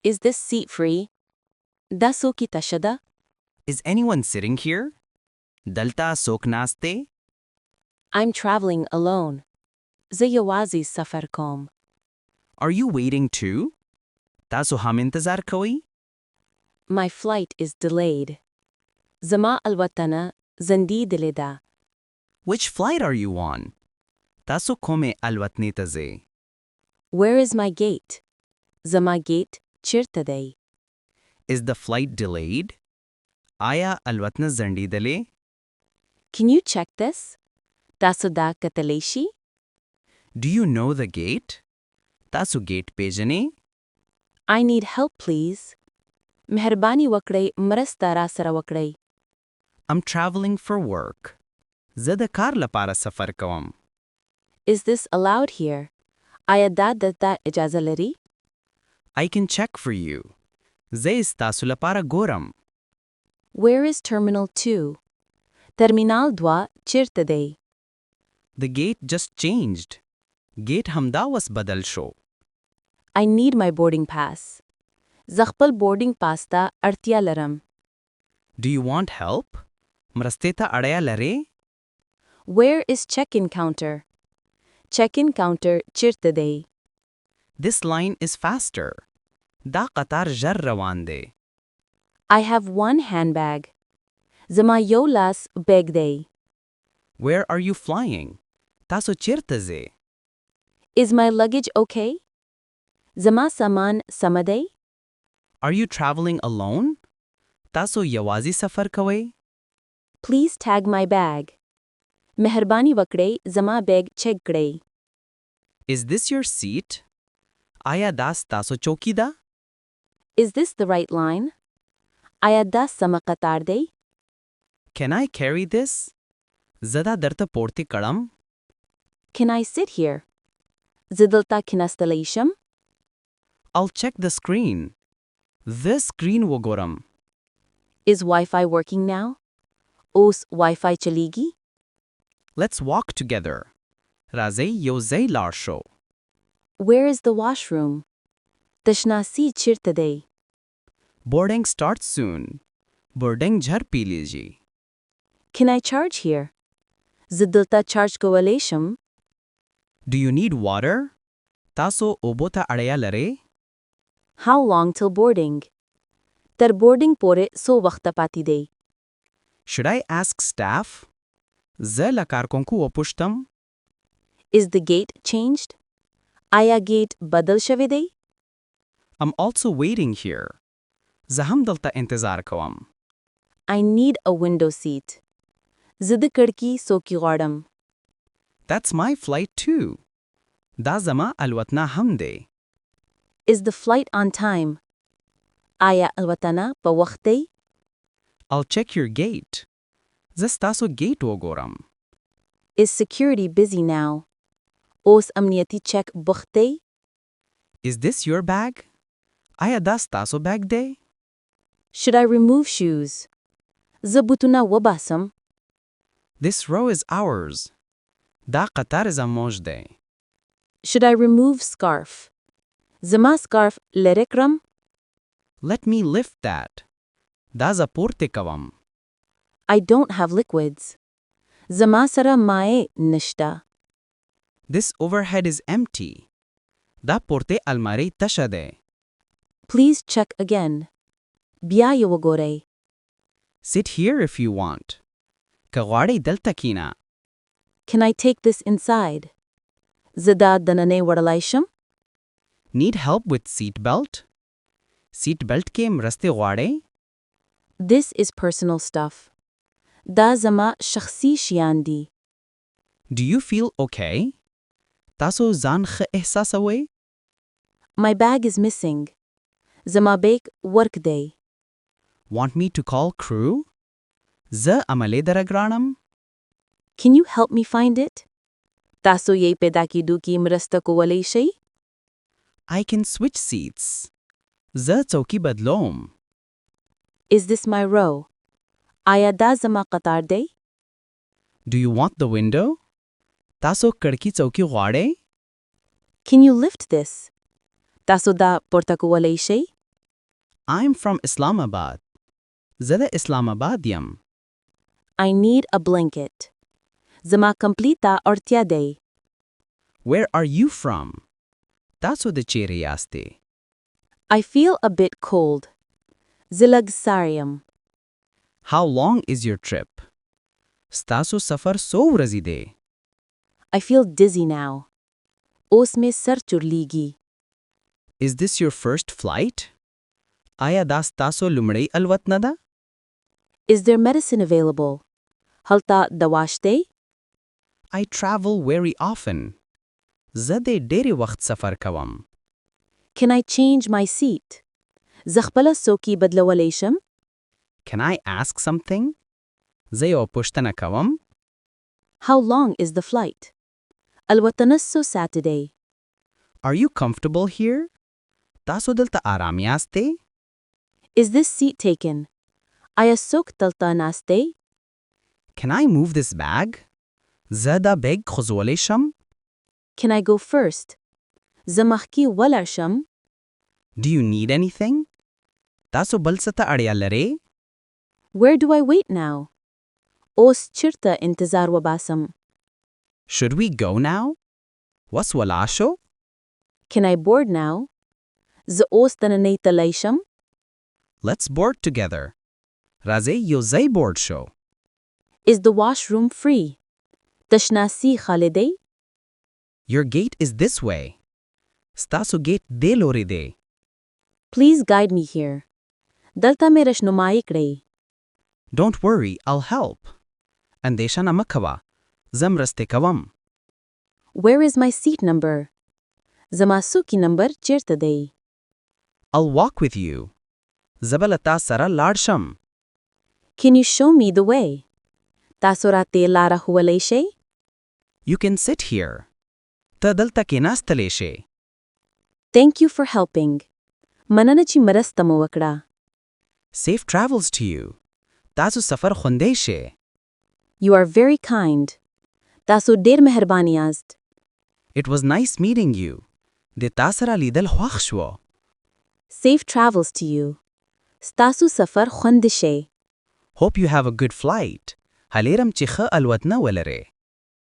Is this seat free? Da soki tashada? Is anyone sitting here? Dalta soknaste? I'm traveling alone. Zayawazi safarkom. Are you waiting too? Taso ham intazar koi? My flight is delayed. Zama alwatana zandi dileda. Which flight are you on? Taso kome alwatne taze. Where is my gate? Zama gate chirtadei. Is the flight delayed? Aya alwatna zandi dale? Can you check this? Tasoda kataleshi? Do you know the gate? Taso gate pejane? I need help, please. Meherbani wakdei marastara sara wakdei. I'm traveling for work. Zada kar lapara safar kawam. Is this allowed here? Ayadad that ijazalari? I can check for you. Zays taso lapara goram. Where is Terminal 2? Terminal 2 chirtadei. The gate just changed. Gate hamda was badal sho. I need my boarding pass. Zakhpal boarding pass ta artiya laram. Do you want help? Mrasteta adaya lare? Where is check-in counter? Check-in counter chirtadei. This line is faster. Da qatar jar rawande. I have one handbag. Zama yolas bag day. Where are you flying? Taso chirtaze. Is my luggage okay? Zama saman samadei? Are you traveling alone? Taso yawazi safar kawai? Please tag my bag. Meherbani wakdei zama bag check kdei. Is this your seat? Aya das taso chokida? Is this the right line? Ayadda sama qatar dei? Can I carry this? Zada darta porti kadam? Can I sit here? Zidalta kinastalasham? I'll check the screen. This screen wogoram. Is Wi-Fi working now? Os Wi-Fi chaligi? Let's walk together. Razei yozei larsho. Where is the washroom? Tashnasi chirtadei. Boarding starts soon. Boarding jhar pee lijiye. Can I charge here? Zidalta charge koalasham? Do you need water? Taso obota adaya lare? How long till boarding? Tar boarding pore so waqta pati dei. Should I ask staff? Za lakarkonku opushtam? Is the gate changed? Aya gate badal shave dei? I'm also waiting here. Zaham dalta intezar kawam. I need a window seat. Zid kadki so ki gadam. That's my flight too. Da zama alwatna hamde. Is the flight on time? Aya alwatana pa waqtei? I'll check your gate. Zastaso gate wogoram. Is security busy now? Os amniyati check bukhtei? Is this your bag? Aya das taso bag day? Should I remove shoes? Zabutuna wabasam? This row is ours. Da qatar is a mojde. Should I remove scarf? Zama scarf lerekram? Let me lift that. Da zaporte kavam. I don't have liquids. Zama sara mae nishta. This overhead is empty. Da porte almari tashade. Please check again. Biaya wagore. Sit here if you want. Kawari deltakina. Can I take this inside? Zada danane wadalaisham? Need help with seat belt? Seat belt ke mraste wade? This is personal stuff. Da zama shakhsi shiandi. Do you feel okay? Taso zan kh ehsas away? My bag is missing. Zama bake work day. Want me to call crew? Z amale daragranam? Can you help me find it? Taso ye pedaki duki mrasta ko waleshay? I can switch seats. Z chauki badlom. Is this my row? Aya da zama qatar day? Do you want the window? Taso kadki chauki wade? Can you lift this? Taso da porta ko waleshay? I'm from Islamabad. زه د اسلام آباد یم. I need a blanket. زما کمپلیتا اړتیا دی. Where are you from? تاسو د چیرې یاستې؟ I feel a bit cold. زه لږ ساړی یم. How long is your trip? ستاسو سفر څو ورځې دی؟ I feel dizzy now. اوس مې سر چورلیږي. Is this your first flight? آیا دا ستاسو لومړی الوت نه ده؟ Is there medicine available? هلته دوا شته؟ I travel very often. زه د ډېرې وخت سفر کوم. Can I change my seat? زه خپله څوکۍ بدلولی شم؟ Can I ask something? زه یو پوښتنه کوم. How long is the flight? الوتنه څو ساعته دی؟ Are you comfortable here? تاسو دلته آرام یاستې؟ Is this seat taken? آیا څوک دلته ناست دی؟ Can I move this bag? زه دا بیگ خوځولی شم؟ Can I go first? زه مخکې ولاړ شم؟ Do you need anything? تاسو بل څه ته اړتیا لرئ؟ Where do I wait now? اوس چیرته انتظار وباسم؟ Should we go now? وس ولاړ شو؟ Can I board now? زه اوس دننۍ تللی شم؟ Let's board together. راځئ یو ځای بورډ شو. Is the washroom free? تشناسي خالی دی؟ Your gate is this way. ستاسو گیټ دې لوري دی. Please guide me here. دلته مې رشنمایي کړئ. Don't worry, I'll help. اندیشه نه مه کوه. زه مرستې کوم. Where is my seat number? زما څوکۍ نمبر چیرته دی؟ I'll walk with you. زه به له تا سره لاړ شم. Can you show me the way? تاسو راته لاره ښوولی شئ؟ You can sit here. ته دلته کېناستلی شې. Thank you for helping. مننه چې مرسته مو وکړه. Safe travels to you. تاسو سفر خوندی شئ. You are very kind. تاسو ډېر مهربان یاست. It was nice meeting you. د تا سره لیدل خوښ شو. Safe travels to you. ستاسو سفر خوند شي. Hope you have a good flight. هلیرم چې ښه الوتنه ولرئ.